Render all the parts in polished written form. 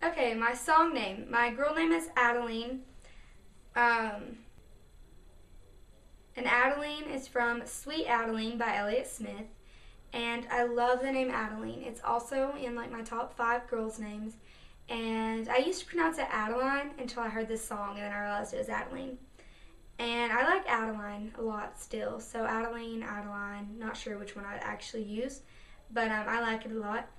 Okay, my song name. My girl name is Adeline. And Adeline is from Sweet Adeline by Elliott Smith. And I love the name Adeline. It's also in like my top 5 girls' names. And I used to pronounce it Adeline until I heard this song, and then I realized it was Adeline. And I like Adeline a lot still. So Adeline, not sure which one I'd actually use, but I like it a lot.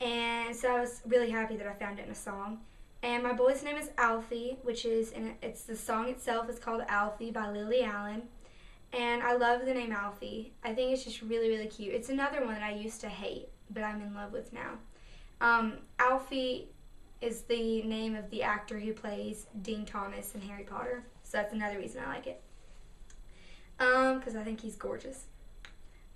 And so I was really happy that I found it in a song. And my boy's name is Alfie, which is, it's the song itself is called Alfie by Lily Allen. And I love the name Alfie. I think it's just really, really cute. It's another one that I used to hate, but I'm in love with now. Alfie is the name of the actor who plays Dean Thomas in Harry Potter. So that's another reason I like it. Because I think he's gorgeous.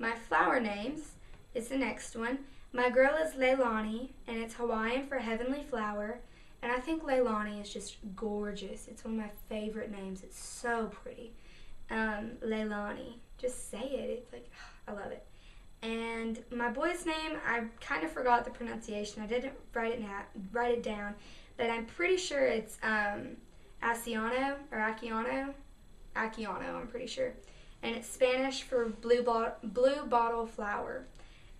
My flower names is the next one. My girl is Laylani, and it's Hawaiian for heavenly flower. And I think Laylani is just gorgeous. It's one of my favorite names. It's so pretty. Laylani. Just say it. It's like, I love it. And my boy's name, I kind of forgot the pronunciation. I didn't write it down, but I'm pretty sure it's Aciano or Aciano. Aciano, I'm pretty sure. And it's Spanish for blue bottle flower.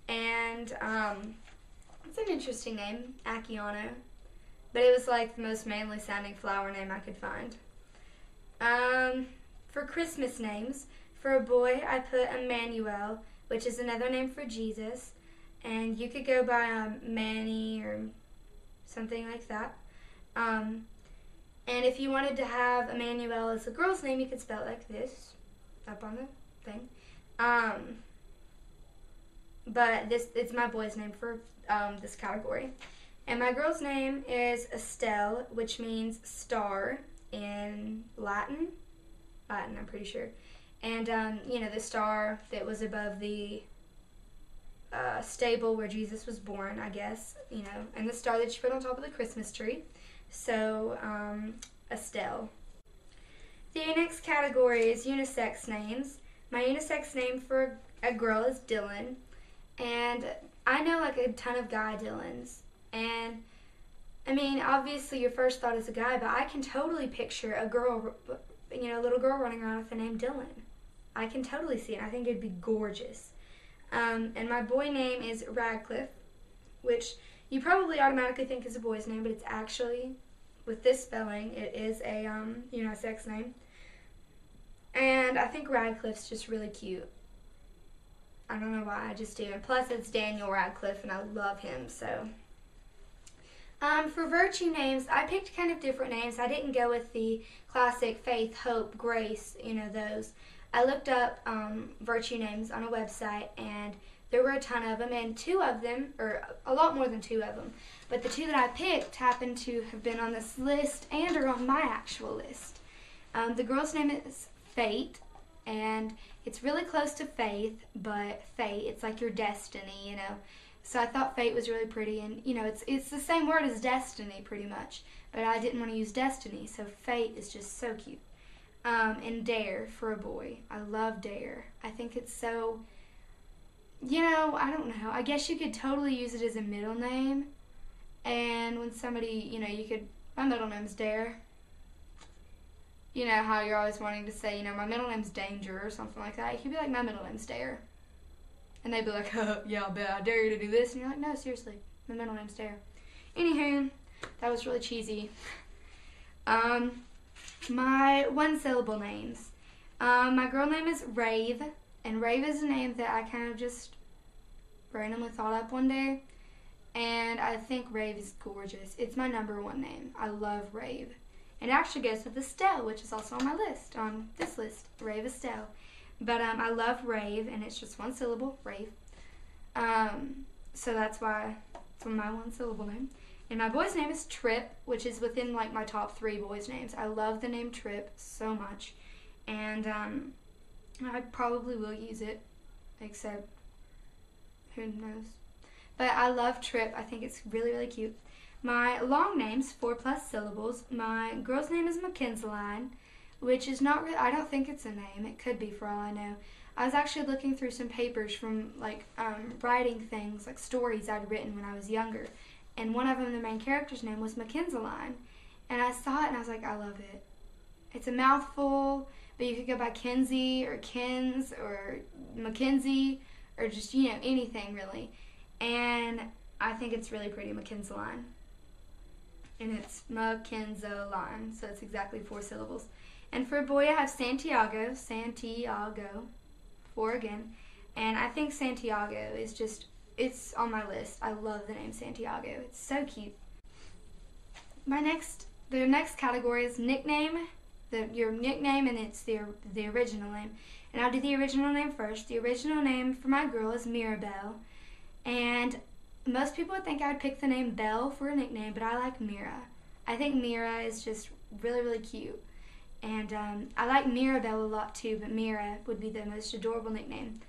And it's an interesting name, Aciano. But it was like the most manly sounding flower name I could find. For Christmas names, for a boy I put Emmanuel, which is another name for Jesus. And you could go by Manny or something like that. And if you wanted to have Emmanuel as a girl's name, you could spell it like this, up on the thing. But it's my boy's name for this category. And my girl's name is Estelle, which means star in Latin. I'm pretty sure. And, the star that was above the stable where Jesus was born, I guess, and the star that you put on top of the Christmas tree. So, Estelle. The next category is unisex names. My unisex name for a girl is Dylan. And I know like a ton of guy Dylans. And, I mean, obviously your first thought is a guy, but I can totally picture a girl, a little girl running around with the name Dylan. I can totally see it. I think it'd be gorgeous. And my boy name is Radcliffe, which you probably automatically think is a boy's name, but it's actually, with this spelling, it is a unisex name. And I think Radcliffe's just really cute. I don't know why, I just do. And plus, it's Daniel Radcliffe, and I love him, so. For virtue names, I picked kind of different names. I didn't go with the classic faith, hope, grace, those. I looked up virtue names on a website, and there were a ton of them, and 2 of them, or a lot more than 2 of them, but the 2 that I picked happened to have been on this list and are on my actual list. The girl's name is Fate, and it's really close to faith, but fate, it's like your destiny, So I thought fate was really pretty, and, it's the same word as destiny pretty much, but I didn't want to use destiny, so fate is just so cute. And Dare for a boy. I love Dare. I think it's so, I don't know. I guess you could totally use it as a middle name, and when somebody, my middle name's Dare. You know how you're always wanting to say, my middle name's Danger or something like that. You could be like, my middle name's Dare. And they'd be like, yeah, I bet I dare you to do this. And you're like, no, seriously, my middle name's Dare. Anywho, that was really cheesy. My 1-syllable names. My girl name is Rave. And Rave is a name that I kind of just randomly thought up one day. And I think Rave is gorgeous. It's my #1 name. I love Rave. And it actually goes with Estelle, which is also on my list, on this list, Rave Estelle. But I love Rave, and it's just 1 syllable, Rave. So that's why it's my 1-syllable name. And my boy's name is Tripp, which is within like my top 3 boys' names. I love the name Tripp so much. And I probably will use it, except who knows. But I love Tripp. I think it's really, really cute. My long names, 4+ syllables. My girl's name is Mackenzaline, which is not really, I don't think it's a name. It could be for all I know. I was actually looking through some papers from like writing things, like stories I'd written when I was younger. and one of them, the main character's name was Mackenzaline. And I saw it and I was like, I love it. It's a mouthful, but you could go by Kenzie or Kens or Mackenzie or just, you know, anything really. And I think it's really pretty, Mackenzaline. And it's Mackenzaline, so it's exactly 4 syllables. And for a boy, I have Santiago, 4 again. And I think Santiago is just, it's on my list. I love the name Santiago. It's so cute. The next category is nickname, your nickname, and it's the original name. And I'll do the original name first. The original name for my girl is Mirabelle. And most people would think I would pick the name Belle for a nickname, but I like Mira. I think Mira is just really, really cute. And I like Mirabelle a lot too, but Mira would be the most adorable nickname.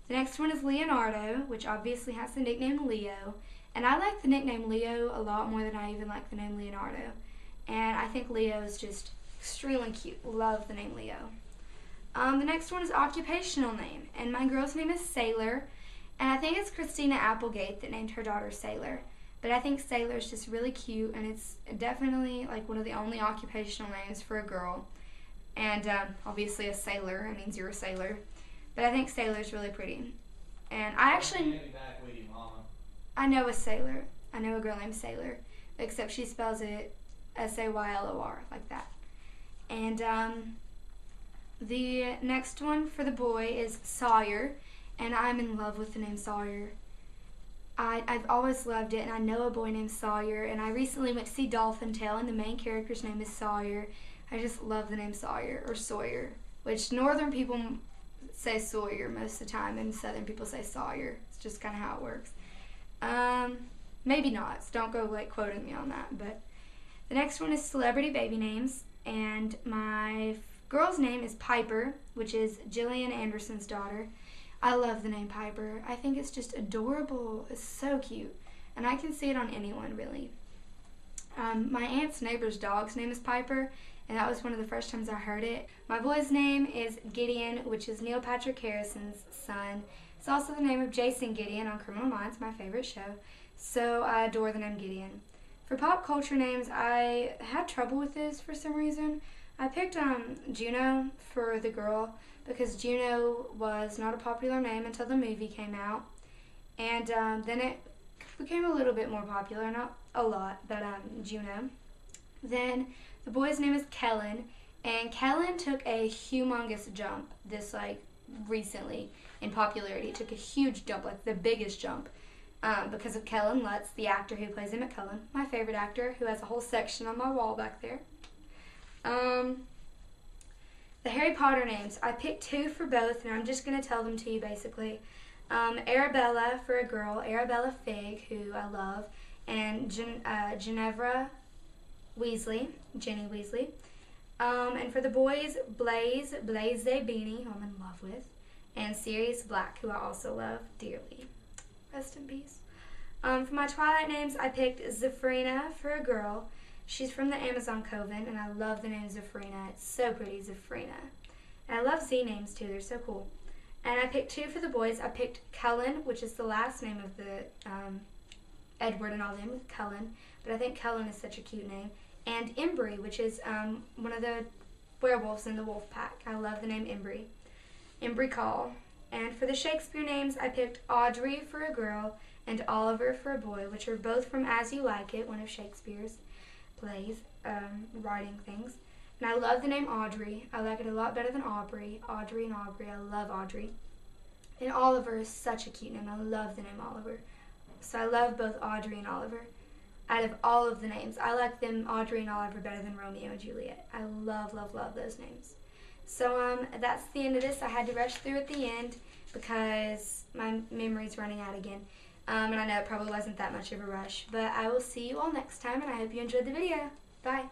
The next one is Leonardo, which obviously has the nickname Leo. And I like the nickname Leo a lot more than I even like the name Leonardo. And I think Leo is just extremely cute. Love the name Leo. The next one is occupational name. And my girl's name is Sailor. And I think it's Christina Applegate that named her daughter Sailor. But I think Sailor is just really cute. And it's definitely like one of the only occupational names for a girl. And obviously a sailor. It means you're a sailor. But I think Sailor is really pretty. And I actually... I know a Sailor. I know a girl named Sailor. Except she spells it S-A-Y-L-O-R, like that. And the next one for the boy is Sawyer. And I'm in love with the name Sawyer. I've always loved it, and I know a boy named Sawyer. And I recently went to see Dolphin Tale, and the main character's name is Sawyer. I just love the name Sawyer, or Sawyer, which northern people say Sawyer most of the time, and southern people say Sawyer. It's just kind of how it works. Maybe not, so don't go like quoting me on that. But the next one is celebrity baby names, and my girl's name is Piper, which is Gillian Anderson's daughter. I love the name Piper. I think it's just adorable. It's so cute, and I can see it on anyone really. My aunt's neighbor's dog's name is Piper, and that was one of the first times I heard it. My boy's name is Gideon, which is Neil Patrick Harrison's son. It's also the name of Jason Gideon on Criminal Minds, my favorite show. So I adore the name Gideon. For pop culture names, I had trouble with this for some reason. I picked Juno for the girl because Juno was not a popular name until the movie came out. And then it became a little bit more popular, not a lot, but Juno. Then the boy's name is Kellan, and Kellan took a humongous jump recently in popularity. It took a huge jump, like the biggest jump, because of Cullen Lutz, the actor who plays Emmett Cullen, my favorite actor, who has a whole section on my wall back there. The Harry Potter names, I picked 2 for both, and I'm just going to tell them to you basically. Arabella for a girl, Arabella Fig, who I love, and Ginevra Weasley, Jenny Weasley. And for the boys, Blaise Beanie, who I'm in love with, and Sirius Black, who I also love dearly. Rest in peace. For my Twilight names, I picked Zafrina for a girl. She's from the Amazon Coven, and I love the name Zafrina. It's so pretty, Zafrina. And I love Z names too, they're so cool. And I picked 2 for the boys. I picked Cullen, which is the last name of the Edward and all them, Cullen. But I think Cullen is such a cute name. And Embry, which is one of the werewolves in the wolf pack. I love the name Embry. Embry Call. And for the Shakespeare names, I picked Audrey for a girl and Oliver for a boy, which are both from As You Like It, one of Shakespeare's plays, writing things. And I love the name Audrey. I like it a lot better than Aubrey. Audrey and Aubrey. I love Audrey. And Oliver is such a cute name. I love the name Oliver. So I love both Audrey and Oliver. Out of all of the names, I like them, Audrey and Oliver, better than Romeo and Juliet. I love, love, love those names. So that's the end of this. I had to rush through at the end because my memory's running out again. And I know it probably wasn't that much of a rush. But I will see you all next time, and I hope you enjoyed the video. Bye.